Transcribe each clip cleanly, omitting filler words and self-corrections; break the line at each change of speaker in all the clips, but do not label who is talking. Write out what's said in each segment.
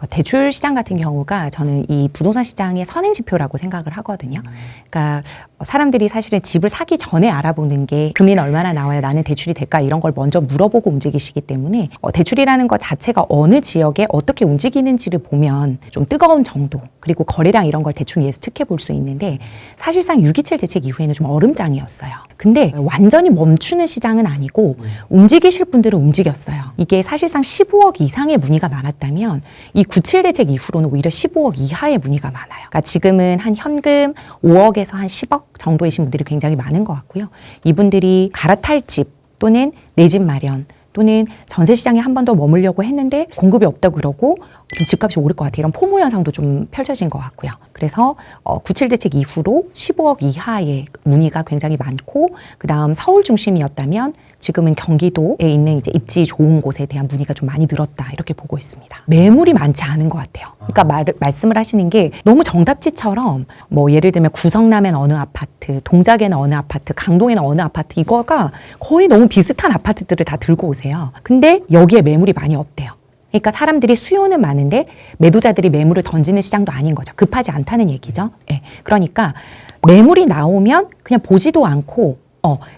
대출 시장 같은 경우가 저는 이 부동산 시장의 선행 지표라고 생각을 하거든요. 그러니까 사람들이 사실은 집을 사기 전에 알아보는 게 금리는 얼마나 나와요? 나는 대출이 될까? 이런 걸 먼저 물어보고 움직이시기 때문에 대출이라는 것 자체가 어느 지역에 어떻게 움직이는지를 보면 좀 뜨거운 정도 그리고 거래량 이런 걸 대충 예측해 볼 수 있는데 사실상 6.27 대책 이후에는 좀 얼음장이었어요. 근데 완전히 멈추는 시장은 아니고 움직이실 분들은 움직였어요. 이게 사실상 15억 이상의 문의가 많았다면 이 9.7 대책 이후로는 오히려 15억 이하의 문의가 많아요. 그러니까 지금은 한 현금 5억에서 한 10억 정도이신 분들이 굉장히 많은 것 같고요. 이분들이 갈아탈 집 또는 내 집 마련 또는 전세 시장에 한 번 더 머물려고 했는데 공급이 없다고 그러고 좀 집값이 오를 것 같아. 이런 포모 현상도 좀 펼쳐진 것 같고요. 그래서 9.7 대책 이후로 15억 이하의 문의가 굉장히 많고 그다음 서울 중심이었다면 지금은 경기도에 있는 이제 입지 좋은 곳에 대한 문의가 좀 많이 늘었다 이렇게 보고 있습니다. 매물이 많지 않은 것 같아요. 그러니까 말씀을 하시는 게 너무 정답지처럼 뭐 예를 들면 구성남엔 어느 아파트, 동작에는 어느 아파트, 강동에는 어느 아파트 이거가 거의 너무 비슷한 아파트들을 다 들고 오세요. 근데 여기에 매물이 많이 없대요. 그러니까 사람들이 수요는 많은데 매도자들이 매물을 던지는 시장도 아닌 거죠. 급하지 않다는 얘기죠. 네. 그러니까 매물이 나오면 그냥 보지도 않고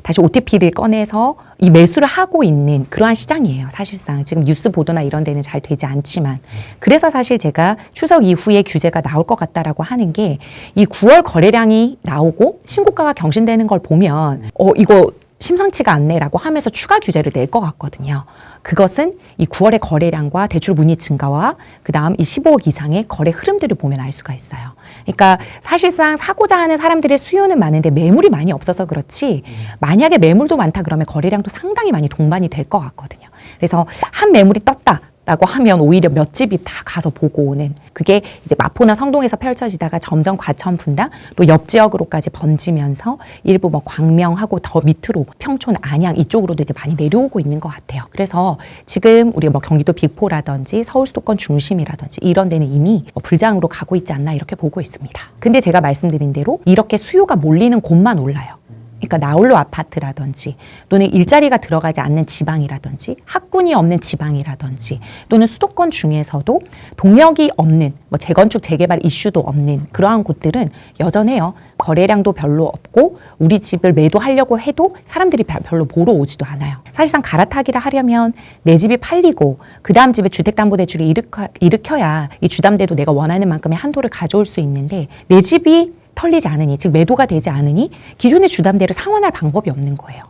다시 OTP를 꺼내서 이 매수를 하고 있는 그러한 시장이에요. 사실상 지금 뉴스 보도나 이런 데는 잘 되지 않지만 그래서 사실 제가 추석 이후에 규제가 나올 것 같다라고 하는 게 이 9월 거래량이 나오고 신고가가 경신되는 걸 보면 이거 심상치가 않네라고 하면서 추가 규제를 낼 것 같거든요. 그것은 이 9월의 거래량과 대출 문의 증가와 그다음 이 15억 이상의 거래 흐름들을 보면 알 수가 있어요. 그러니까 사실상 사고자 하는 사람들의 수요는 많은데 매물이 많이 없어서 그렇지 만약에 매물도 많다 그러면 거래량도 상당히 많이 동반이 될 것 같거든요. 그래서 한 매물이 떴다. 라고 하면 오히려 몇 집이 다 가서 보고 오는 그게 이제 마포나 성동에서 펼쳐지다가 점점 과천 분당 또 옆 지역으로까지 번지면서 일부 뭐 광명하고 더 밑으로 평촌 안양 이쪽으로도 이제 많이 내려오고 있는 것 같아요. 그래서 지금 우리가 뭐 경기도 빅4라든지 서울 수도권 중심이라든지 이런 데는 이미 불장으로 가고 있지 않나 이렇게 보고 있습니다. 근데 제가 말씀드린 대로 이렇게 수요가 몰리는 곳만 올라요. 그러니까 나홀로 아파트라든지 또는 일자리가 들어가지 않는 지방이라든지 학군이 없는 지방이라든지 또는 수도권 중에서도 동력이 없는 뭐 재건축 재개발 이슈도 없는 그러한 곳들은 여전해요. 거래량도 별로 없고 우리 집을 매도하려고 해도 사람들이 별로 보러 오지도 않아요. 사실상 갈아타기를 하려면 내 집이 팔리고 그 다음 집에 주택담보대출을 일으켜야 이 주담대도 내가 원하는 만큼의 한도를 가져올 수 있는데 내 집이 털리지 않으니 즉 매도가 되지 않으니 기존의 주담대를 상환할 방법이 없는 거예요.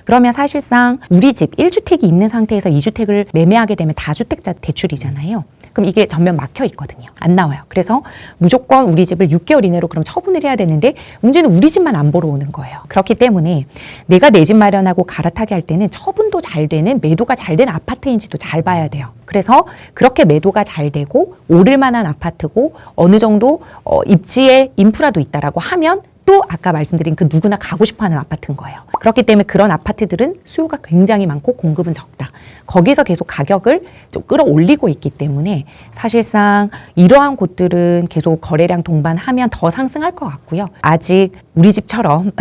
그러면 사실상 우리 집 1주택이 있는 상태에서 2주택을 매매하게 되면 다주택자 대출이잖아요. 그럼 이게 전면 막혀 있거든요. 안 나와요. 그래서 무조건 우리 집을 6개월 이내로 그럼 처분을 해야 되는데 문제는 우리 집만 안 보러 오는 거예요. 그렇기 때문에 내가 내 집 마련하고 갈아타게 할 때는 처분도 잘 되는 매도가 잘 된 아파트인지도 잘 봐야 돼요. 그래서 그렇게 매도가 잘 되고 오를 만한 아파트고 어느 정도 입지에 인프라도 있다라고 하면 또 아까 말씀드린 그 누구나 가고 싶어하는 아파트인 거예요. 그렇기 때문에 그런 아파트들은 수요가 굉장히 많고 공급은 적다. 거기서 계속 가격을 좀 끌어올리고 있기 때문에 사실상 이러한 곳들은 계속 거래량 동반하면 더 상승할 것 같고요. 아직 우리 집처럼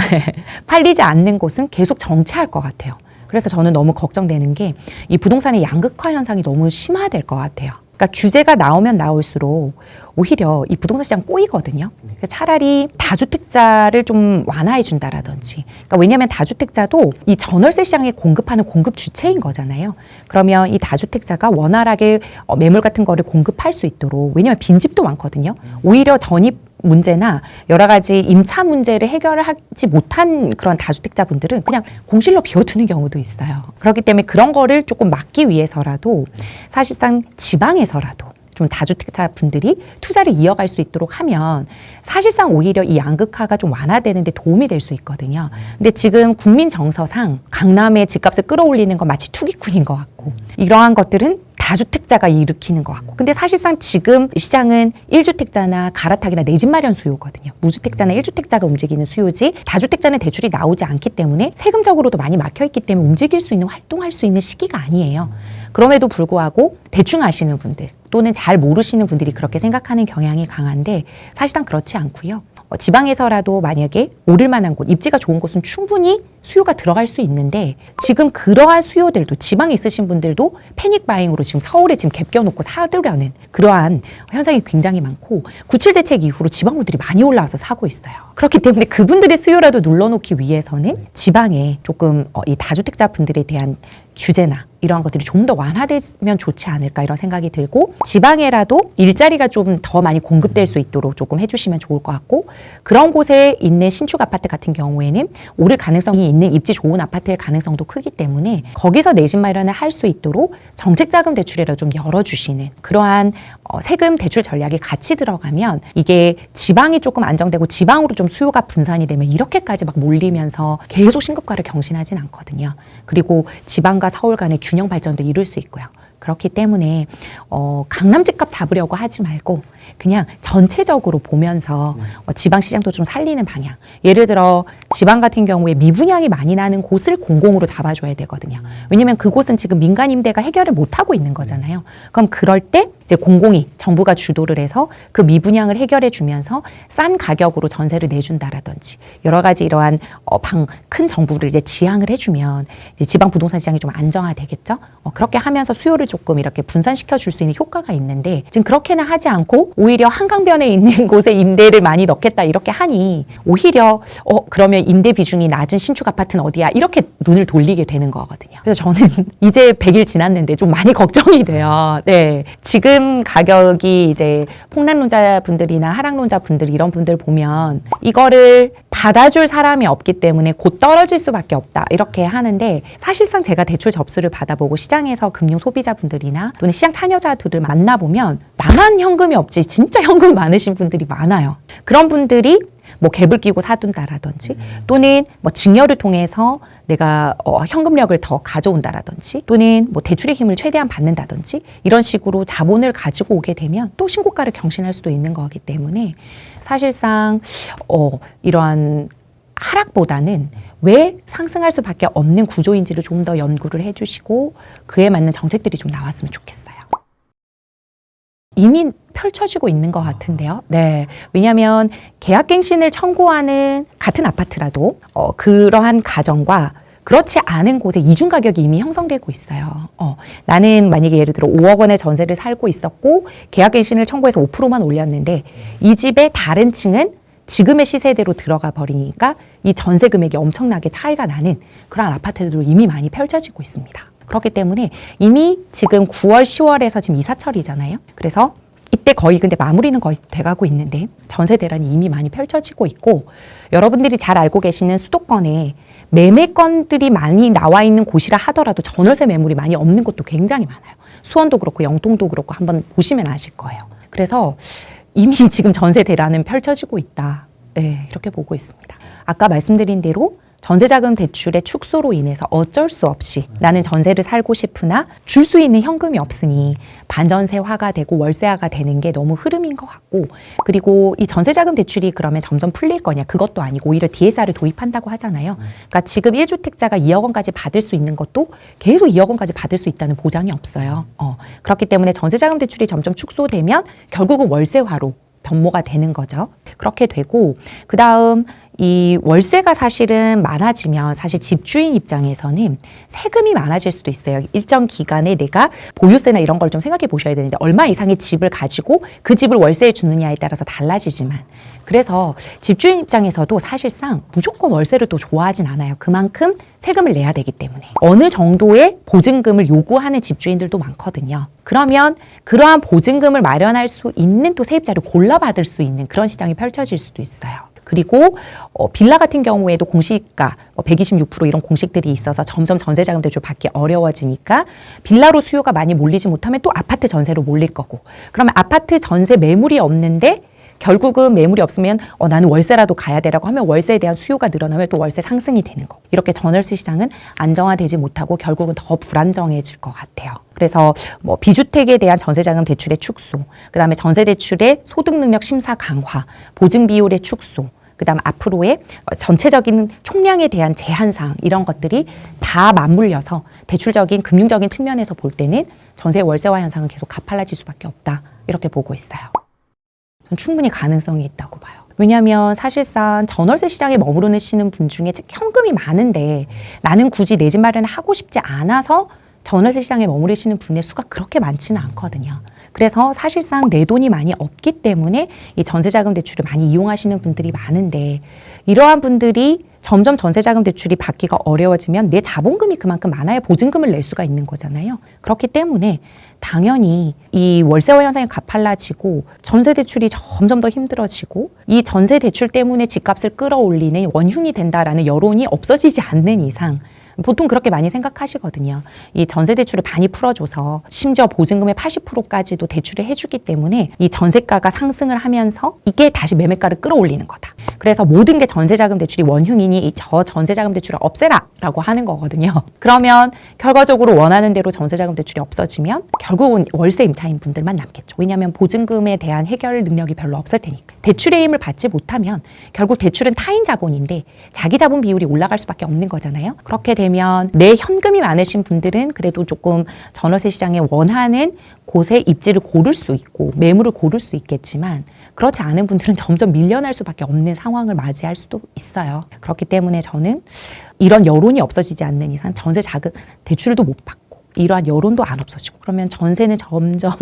팔리지 않는 곳은 계속 정체할 것 같아요. 그래서 저는 너무 걱정되는 게 이 부동산의 양극화 현상이 너무 심화될 것 같아요. 그러니까 규제가 나오면 나올수록 오히려 이 부동산 시장 꼬이거든요. 그래서 차라리 다주택자를 좀 완화해 준다라든지. 그러니까 왜냐하면 다주택자도 이 전월세 시장에 공급하는 공급 주체인 거잖아요. 그러면 이 다주택자가 원활하게 매물 같은 거를 공급할 수 있도록 왜냐하면 빈집도 많거든요. 오히려 전입 문제나 여러 가지 임차 문제를 해결하지 못한 그런 다주택자분들은 그냥 공실로 비워두는 경우도 있어요. 그렇기 때문에 그런 거를 조금 막기 위해서라도 사실상 지방에서라도 좀 다주택자 분들이 투자를 이어갈 수 있도록 하면 사실상 오히려 이 양극화가 좀 완화되는 데 도움이 될 수 있거든요. 근데 지금 국민 정서상 강남의 집값을 끌어올리는 건 마치 투기꾼인 것 같고 이러한 것들은 다주택자가 일으키는 것 같고 근데 사실상 지금 시장은 1주택자나 갈아타기나 내 집 마련 수요거든요. 무주택자나 1주택자가 움직이는 수요지 다주택자는 대출이 나오지 않기 때문에 세금적으로도 많이 막혀있기 때문에 움직일 수 있는 활동할 수 있는 시기가 아니에요. 그럼에도 불구하고 대충 아시는 분들 또는 잘 모르시는 분들이 그렇게 생각하는 경향이 강한데 사실상 그렇지 않고요. 지방에서라도 만약에 오를 만한 곳, 입지가 좋은 곳은 충분히 수요가 들어갈 수 있는데 지금 그러한 수요들도 지방에 있으신 분들도 패닉 바잉으로 지금 서울에 지금 갭껴놓고 사두려는 그러한 현상이 굉장히 많고 9.7 대책 이후로 지방분들이 많이 올라와서 사고 있어요. 그렇기 때문에 그분들의 수요라도 눌러놓기 위해서는 지방에 조금 이 다주택자 분들에 대한 규제나 이러한 것들이 좀 더 완화되면 좋지 않을까 이런 생각이 들고 지방에라도 일자리가 좀 더 많이 공급될 수 있도록 조금 해주시면 좋을 것 같고 그런 곳에 있는 신축 아파트 같은 경우에는 오를 가능성이 있는 입지 좋은 아파트일 가능성도 크기 때문에 거기서 내집 마련을 할 수 있도록 정책자금 대출이라도 좀 열어주시는 그러한 세금 대출 전략이 같이 들어가면 이게 지방이 조금 안정되고 지방으로 좀 수요가 분산이 되면 이렇게까지 막 몰리면서 계속 신고가를 경신하진 않거든요. 그리고 지방과 서울 간의 균형 발전도 이룰 수 있고요. 그렇기 때문에 강남 집값 잡으려고 하지 말고 그냥 전체적으로 보면서 지방 시장도 좀 살리는 방향. 예를 들어 지방 같은 경우에 미분양이 많이 나는 곳을 공공으로 잡아줘야 되거든요. 왜냐하면 그곳은 지금 민간 임대가 해결을 못하고 있는 거잖아요. 그럼 그럴 때 이제 공공이 정부가 주도를 해서 그 미분양을 해결해 주면서 싼 가격으로 전세를 내준다라든지 여러 가지 이러한 큰 정부를 이제 지향을 해주면 이제 지방 부동산 시장이 좀 안정화되겠죠. 그렇게 하면서 수요를 조금 이렇게 분산시켜 줄 수 있는 효과가 있는데 지금 그렇게는 하지 않고 오히려 한강변에 있는 곳에 임대를 많이 넣겠다 이렇게 하니 오히려 그러면 임대 비중이 낮은 신축 아파트는 어디야 이렇게 눈을 돌리게 되는 거거든요. 그래서 저는 이제 100일 지났는데 좀 많이 걱정이 돼요. 네, 지금 가격이 이제 폭락론자 분들이나 하락론자 분들 이런 분들 보면 이거를 받아줄 사람이 없기 때문에 곧 떨어질 수밖에 없다 이렇게 하는데 사실상 제가 대출 접수를 받아보고 시장에서 금융 소비자분들이나 또는 시장 참여자들을 만나보면 나만 현금이 없지 진짜 현금 많으신 분들이 많아요. 그런 분들이 뭐 갭을 끼고 사둔다라든지 또는 뭐 증여를 통해서 내가 현금력을 더 가져온다라든지 또는 뭐 대출의 힘을 최대한 받는다든지 이런 식으로 자본을 가지고 오게 되면 또 신고가를 경신할 수도 있는 거기 때문에 사실상 이러한 하락보다는 왜 상승할 수밖에 없는 구조인지를 좀 더 연구를 해주시고 그에 맞는 정책들이 좀 나왔으면 좋겠어요. 이미 펼쳐지고 있는 것 같은데요. 네, 왜냐하면 계약갱신을 청구하는 같은 아파트라도 그러한 가정과 그렇지 않은 곳에 이중 가격이 이미 형성되고 있어요. 나는 만약에 예를 들어 5억 원의 전세를 살고 있었고 계약갱신을 청구해서 5%만 올렸는데 이 집의 다른 층은 지금의 시세대로 들어가 버리니까 이 전세 금액이 엄청나게 차이가 나는 그런 아파트들도 이미 많이 펼쳐지고 있습니다. 그렇기 때문에 이미 지금 9월, 10월에서 지금 이사철이잖아요. 그래서 이때 거의 근데 마무리는 거의 돼가고 있는데 전세 대란이 이미 많이 펼쳐지고 있고 여러분들이 잘 알고 계시는 수도권에 매매건들이 많이 나와 있는 곳이라 하더라도 전월세 매물이 많이 없는 곳도 굉장히 많아요. 수원도 그렇고 영통도 그렇고 한번 보시면 아실 거예요. 그래서 이미 지금 전세 대란은 펼쳐지고 있다. 네, 이렇게 보고 있습니다. 아까 말씀드린 대로 전세자금 대출의 축소로 인해서 어쩔 수 없이 나는 전세를 살고 싶으나 줄 수 있는 현금이 없으니 반전세화가 되고 월세화가 되는 게 너무 흐름인 것 같고 그리고 이 전세자금 대출이 그러면 점점 풀릴 거냐 그것도 아니고 오히려 DSR을 도입한다고 하잖아요. 그러니까 지금 1주택자가 2억 원까지 받을 수 있는 것도 계속 2억 원까지 받을 수 있다는 보장이 없어요. 그렇기 때문에 전세자금 대출이 점점 축소되면 결국은 월세화로 변모가 되는 거죠. 그렇게 되고 그다음 이 월세가 사실은 많아지면 사실 집주인 입장에서는 세금이 많아질 수도 있어요. 일정 기간에 내가 보유세나 이런 걸 좀 생각해 보셔야 되는데 얼마 이상의 집을 가지고 그 집을 월세에 주느냐에 따라서 달라지지만 그래서 집주인 입장에서도 사실상 무조건 월세를 또 좋아하진 않아요. 그만큼 세금을 내야 되기 때문에 어느 정도의 보증금을 요구하는 집주인들도 많거든요. 그러면 그러한 보증금을 마련할 수 있는 또 세입자를 골라받을 수 있는 그런 시장이 펼쳐질 수도 있어요. 그리고 빌라 같은 경우에도 공시가 126% 이런 공식들이 있어서 점점 전세자금 대출 받기 어려워지니까 빌라로 수요가 많이 몰리지 못하면 또 아파트 전세로 몰릴 거고 그러면 아파트 전세 매물이 없는데 결국은 매물이 없으면 나는 월세라도 가야 되라고 하면 월세에 대한 수요가 늘어나면 또 월세 상승이 되는 거. 이렇게 전월세 시장은 안정화되지 못하고 결국은 더 불안정해질 것 같아요. 그래서 뭐 비주택에 대한 전세자금 대출의 축소, 그다음에 전세대출의 소득능력 심사 강화, 보증 비율의 축소, 그다음 앞으로의 전체적인 총량에 대한 제한사항 이런 것들이 다 맞물려서 대출적인 금융적인 측면에서 볼 때는 전세 월세화 현상은 계속 가팔라질 수밖에 없다. 이렇게 보고 있어요. 전 충분히 가능성이 있다고 봐요. 왜냐하면 사실상 전월세 시장에 머무르시는 분 중에 현금이 많은데 나는 굳이 내 집 마련을 하고 싶지 않아서 전월세 시장에 머무르시는 분의 수가 그렇게 많지는 않거든요. 그래서 사실상 내 돈이 많이 없기 때문에 이 전세자금 대출을 많이 이용하시는 분들이 많은데, 이러한 분들이 점점 전세자금 대출이 받기가 어려워지면 내 자본금이 그만큼 많아야 보증금을 낼 수가 있는 거잖아요. 그렇기 때문에 당연히 이 월세화 현상이 가팔라지고 전세 대출이 점점 더 힘들어지고 이 전세 대출 때문에 집값을 끌어올리는 원흉이 된다라는 여론이 없어지지 않는 이상, 보통 그렇게 많이 생각하시거든요. 이 전세 대출을 많이 풀어줘서 심지어 보증금의 80%까지도 대출을 해주기 때문에 이 전세가가 상승을 하면서 이게 다시 매매가를 끌어올리는 거다. 그래서 모든 게 전세자금 대출이 원흉이니 저 전세자금 대출을 없애라 라고 하는 거거든요. 그러면 결과적으로 원하는 대로 전세자금 대출이 없어지면 결국은 월세 임차인 분들만 남겠죠. 왜냐하면 보증금에 대한 해결 능력이 별로 없을 테니까. 대출의 힘을 받지 못하면 결국 대출은 타인 자본인데 자기 자본 비율이 올라갈 수밖에 없는 거잖아요. 그렇게 되면 내 현금이 많으신 분들은 그래도 조금 전월세 시장에 원하는 곳에 입지를 고를 수 있고 매물을 고를 수 있겠지만, 그렇지 않은 분들은 점점 밀려날 수밖에 없는 상황을 맞이할 수도 있어요. 그렇기 때문에 저는 이런 여론이 없어지지 않는 이상 전세 자금 대출도 못 받고 이러한 여론도 안 없어지고 그러면 전세는 점점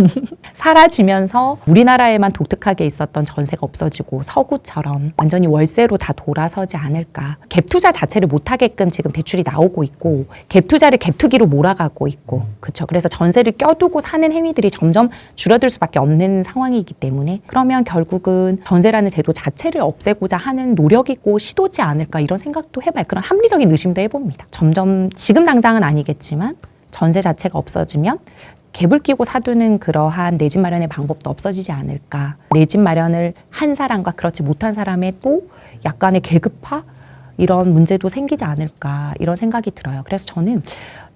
사라지면서 우리나라에만 독특하게 있었던 전세가 없어지고 서구처럼 완전히 월세로 다 돌아서지 않을까. 갭 투자 자체를 못하게끔 지금 대출이 나오고 있고 갭 투자를 갭 투기로 몰아가고 있고, 그렇죠. 그래서 전세를 껴두고 사는 행위들이 점점 줄어들 수밖에 없는 상황이기 때문에, 그러면 결국은 전세라는 제도 자체를 없애고자 하는 노력이고 시도지 않을까, 이런 생각도 해봐요. 그런 합리적인 의심도 해봅니다. 점점 지금 당장은 아니겠지만 전세 자체가 없어지면 갭을 끼고 사두는 그러한 내 집 마련의 방법도 없어지지 않을까. 내 집 마련을 한 사람과 그렇지 못한 사람의 또 약간의 계급화, 이런 문제도 생기지 않을까, 이런 생각이 들어요. 그래서 저는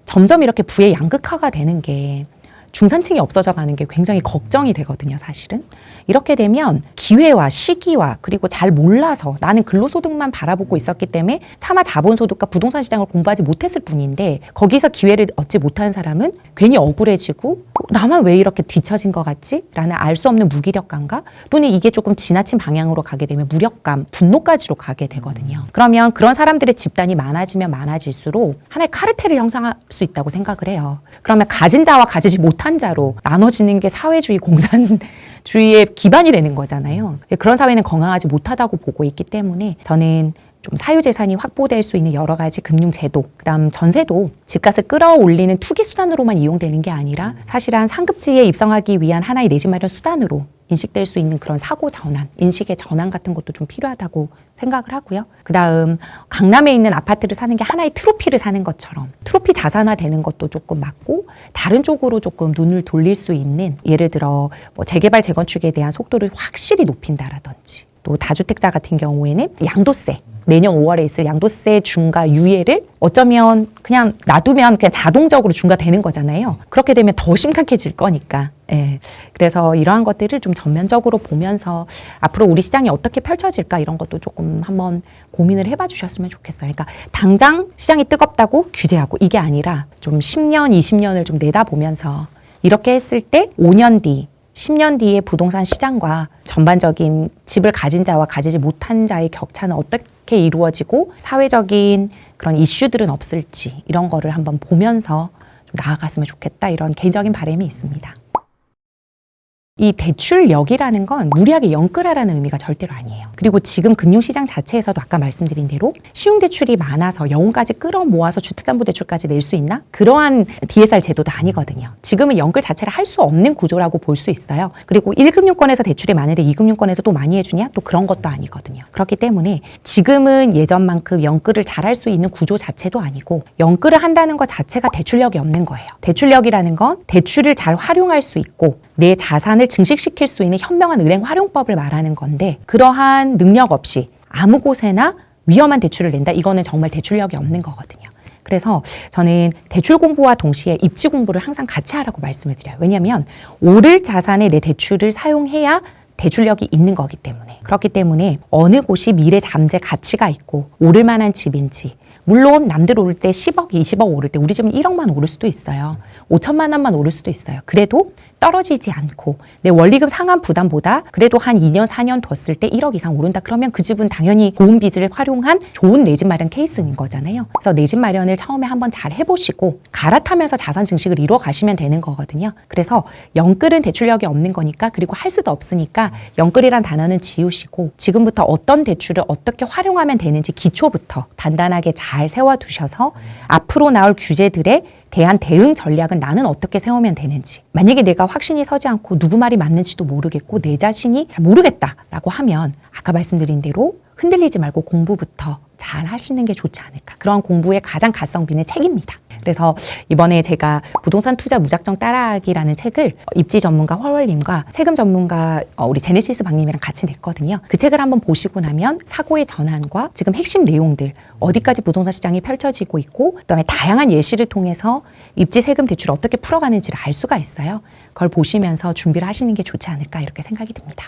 점점 이렇게 부의 양극화가 되는 게, 중산층이 없어져 가는 게 굉장히 걱정이 되거든요, 사실은. 이렇게 되면 기회와 시기와 그리고 잘 몰라서 나는 근로소득만 바라보고 있었기 때문에 차마 자본소득과 부동산 시장을 공부하지 못했을 뿐인데, 거기서 기회를 얻지 못한 사람은 괜히 억울해지고 나만 왜 이렇게 뒤처진 것 같지? 라는 알 수 없는 무기력감과, 또는 이게 조금 지나친 방향으로 가게 되면 무력감, 분노까지로 가게 되거든요. 그러면 그런 사람들의 집단이 많아지면 많아질수록 하나의 카르텔을 형성할 수 있다고 생각을 해요. 그러면 가진 자와 가지지 못한 자로 나눠지는 게 사회주의 공산주의의 기반이 되는 거잖아요. 그런 사회는 건강하지 못하다고 보고 있기 때문에 저는 좀 사유재산이 확보될 수 있는 여러 가지 금융제도, 그다음 전세도 집값을 끌어올리는 투기 수단으로만 이용되는 게 아니라 사실은 상급지에 입성하기 위한 하나의 내 집 마련 수단으로 인식될 수 있는 그런 사고 전환, 인식의 전환 같은 것도 좀 필요하다고 생각을 하고요. 그다음 강남에 있는 아파트를 사는 게 하나의 트로피를 사는 것처럼 트로피 자산화되는 것도 조금 맞고, 다른 쪽으로 조금 눈을 돌릴 수 있는, 예를 들어 뭐 재개발 재건축에 대한 속도를 확실히 높인다라든지, 또 다주택자 같은 경우에는 양도세, 내년 5월에 있을 양도세 중과 유예를 어쩌면 그냥 놔두면 그냥 자동적으로 중과되는 거잖아요. 그렇게 되면 더 심각해질 거니까. 예. 그래서 이러한 것들을 좀 전면적으로 보면서 앞으로 우리 시장이 어떻게 펼쳐질까, 이런 것도 조금 한번 고민을 해봐 주셨으면 좋겠어요. 그러니까 당장 시장이 뜨겁다고 규제하고 이게 아니라 좀 10년, 20년을 좀 내다보면서 이렇게 했을 때 5년 뒤, 10년 뒤에 부동산 시장과 전반적인 집을 가진 자와 가지지 못한 자의 격차는 어떻게 이루어지고 사회적인 그런 이슈들은 없을지, 이런 거를 한번 보면서 좀 나아갔으면 좋겠다, 이런 개인적인 바람이 있습니다. 이 대출력이라는 건 무리하게 영끌하라는 의미가 절대로 아니에요. 그리고 지금 금융시장 자체에서도 아까 말씀드린 대로 시중대출이 많아서 영혼까지 끌어모아서 주택담보대출까지 낼 수 있나? 그러한 DSR 제도도 아니거든요. 지금은 영끌 자체를 할 수 없는 구조라고 볼 수 있어요. 그리고 1금융권에서 대출이 많은데 2금융권에서 또 많이 해주냐? 또 그런 것도 아니거든요. 그렇기 때문에 지금은 예전만큼 영끌을 잘할 수 있는 구조 자체도 아니고, 영끌을 한다는 것 자체가 대출력이 없는 거예요. 대출력이라는 건 대출을 잘 활용할 수 있고 내 자산을 증식시킬 수 있는 현명한 은행 활용법을 말하는 건데, 그러한 능력 없이 아무 곳에나 위험한 대출을 낸다? 이거는 정말 대출력이 없는 거거든요. 그래서 저는 대출 공부와 동시에 입지 공부를 항상 같이 하라고 말씀을 드려요. 왜냐하면 오를 자산에 내 대출을 사용해야 대출력이 있는 거기 때문에. 그렇기 때문에 어느 곳이 미래 잠재 가치가 있고 오를 만한 집인지, 물론 남들 오를 때 10억, 20억 오를 때 우리 집은 1억만 오를 수도 있어요. 5천만 원만 오를 수도 있어요. 그래도 떨어지지 않고 내 원리금 상환 부담보다 그래도 한 2년, 4년 뒀을 때 1억 이상 오른다 그러면 그 집은 당연히 좋은 빚을 활용한 좋은 내 집 마련 케이스인 거잖아요. 그래서 내 집 마련을 처음에 한번 잘 해보시고 갈아타면서 자산 증식을 이루어 가시면 되는 거거든요. 그래서 영끌은 대출력이 없는 거니까 그리고 할 수도 없으니까 영끌이란 단어는 지우시고 지금부터 어떤 대출을 어떻게 활용하면 되는지 기초부터 단단하게 잘 세워두셔서 앞으로 나올 규제들에 대한 대응 전략은 나는 어떻게 세우면 되는지 만약에 내가 확신이 서지 않고 누구 말이 맞는지도 모르겠고 내 자신이 잘 모르겠다라고 하면 아까 말씀드린 대로 흔들리지 말고 공부부터 잘 하시는 게 좋지 않을까. 그런 공부의 가장 가성비는 책입니다. 그래서 이번에 제가 부동산 투자 무작정 따라하기라는 책을 입지 전문가 훨훨님과 세금 전문가 우리 제네시스 박님이랑 같이 냈거든요. 그 책을 한번 보시고 나면 사고의 전환과 지금 핵심 내용들 어디까지 부동산 시장이 펼쳐지고 있고 그다음에 다양한 예시를 통해서 입지 세금 대출을 어떻게 풀어가는지를 알 수가 있어요. 그걸 보시면서 준비를 하시는 게 좋지 않을까 이렇게 생각이 듭니다.